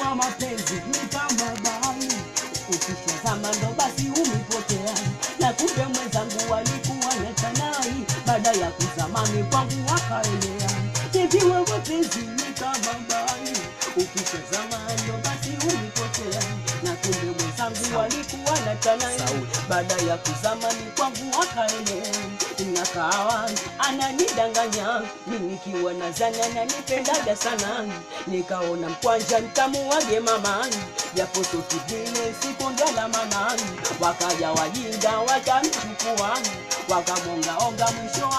na mapenzi ni kama bahari, ukishazama ndo basi umepotea. Na kumbe mwenzangu alikuwa na tanai, baada ya kuzama kwangu akaelea. Hivi wewe mapenzi ni kama bahari, ukishazama ndo basi umepotea. Na kumbe mwenzangu alikuwa na tanai, baada ya kuzama kwangu akaelea. Nakawa ananidanganya, mimi nikiwa nadhani ananipendaga sana. Nikaona mkwanja nikamuage mama, japo tukivile sikongela mama. Wakaja wajinga wakamchukua, wakamonga onga mwisho